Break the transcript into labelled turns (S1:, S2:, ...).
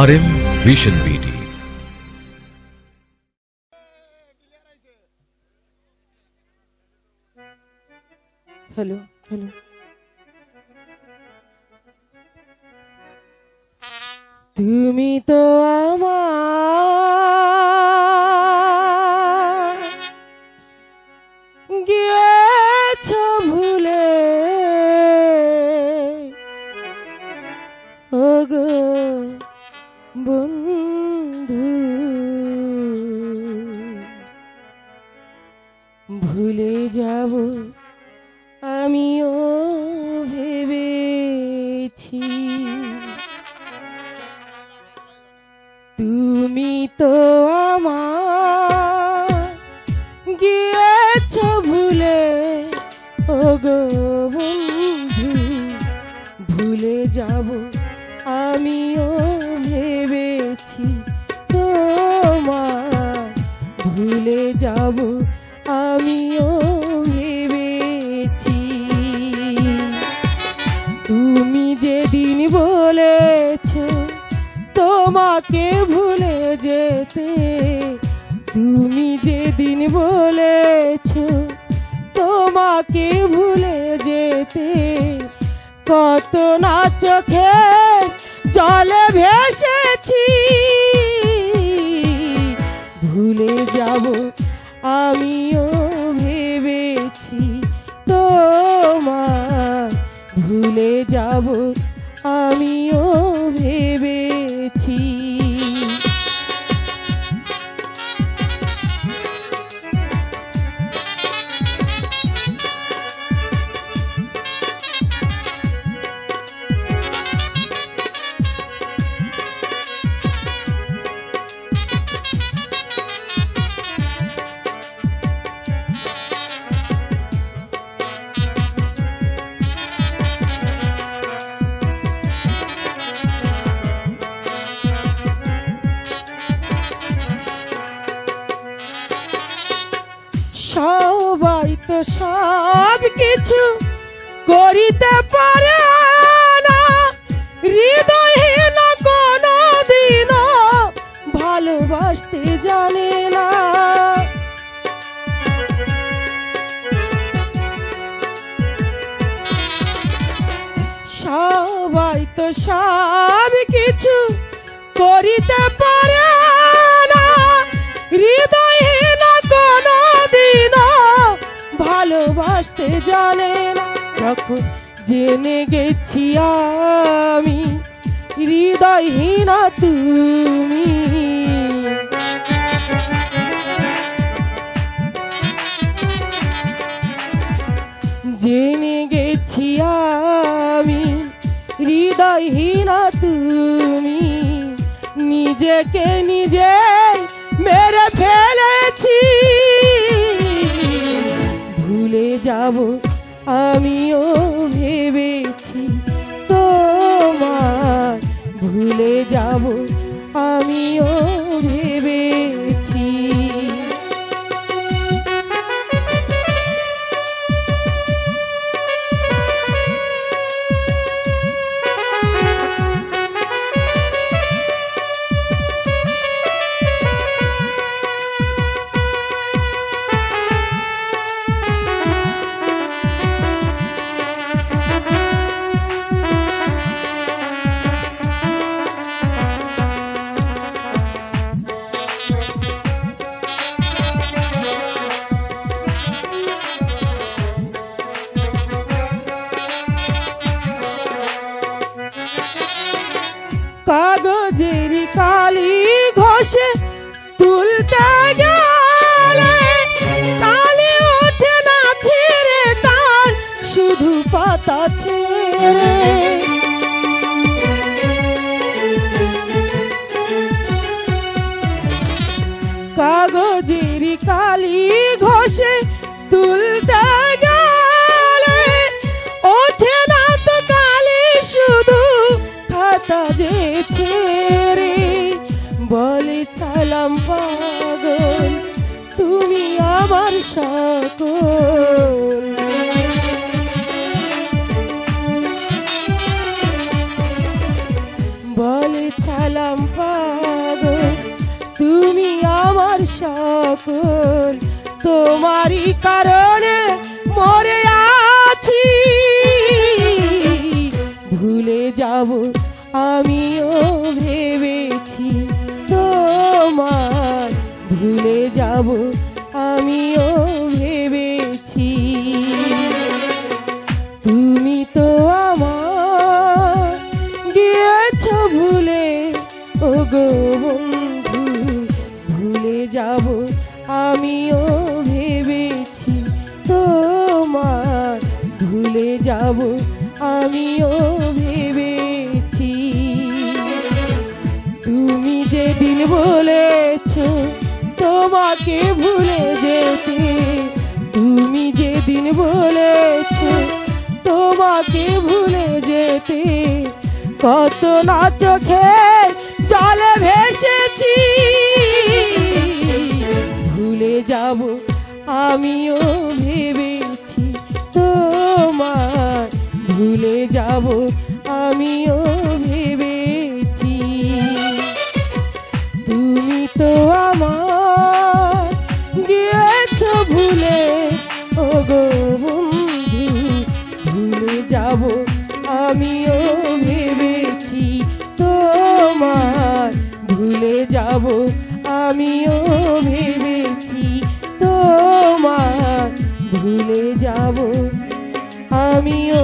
S1: RM Vision BD।
S2: Hello hello তুমি তো আমার গিয়েছো ভুলে ওগো বন্ধু ভুলে যাব আমিও ভেবেছি তুমি তো আমার গিয়েছো ভুলে ওগো বন্ধু ভুলে যাব আমিও ভেবেছি তোমার ভুলে যাব আমিও ভেবেছি তুমি যেদিন বলেছো তোমাকে ভুলে যেতে তুমি যেদিন বলেছো তোমাকে ভুলে যেতে কত না চোখে জলে ভেসেছি ভুলে যাব আমিও ভেবেছি তোমার ভুলে যাব আমিও ভেবেছি সবাই তো সব কিছু করিতে পারে না হৃদয়হীন কোনো দিনও ভালোবাসতে জানে না সবাই তো সব কিছু করিতে পারে না হৃদয়হীন কোনো দিনও ভালোবাসতে জানে না যখন জেনে গেছি আমি হৃদয়হীন তুমি জেনে গেছি আমি হৃদয়হীন তুমি নিজেকে নিজে মেরে ফেলেছি ভুলে যাব আমিও ভেবেছি তোমার ভুলে যাব আমিও ভেবেছি কাগজের কালি ঘষে তুলতে গেলে কালি ওঠে না ছিঁড়ে তার শুধু পাতা ছেড়ে কাগজের কালি ঘষে তুলতে গেলে ওঠে না তো কালি শুধু খাতা যে ছেড়ে বলে চালাম পাগল তুমি আমার সকল বলে চালাম কারণে মরে আছি, ভুলে যাব আমিও ভেবেছি তোমার, ভুলে যাব আমিও ভেবেছি। তুমি তো আমার গিয়েছ ভুলে, ওগো বন্ধু, ভুলে যাব আমিও ভেবেছি তোমার, ভুলে যাব আমিও ভেবেছি। তুমি যেদিন বলেছ তোমাকে ভুলে যেতে, তুমি যেদিন বলেছ তোমাকে ভুলে যেতে, কত না চোখে জলে ভেসেছি, ভুলে যাব আমিও ভেবেছি তোমার, ভুলে যাব আমিও ভেবেছি। তুমি তো আমার গিয়েছ ভুলে, ওগো বন্ধু, ভুলে যাব আমিও ভেবেছি তোমার, ভুলে যাব আমিও ভেবেছি তোমার, ভুলে যাব আমিও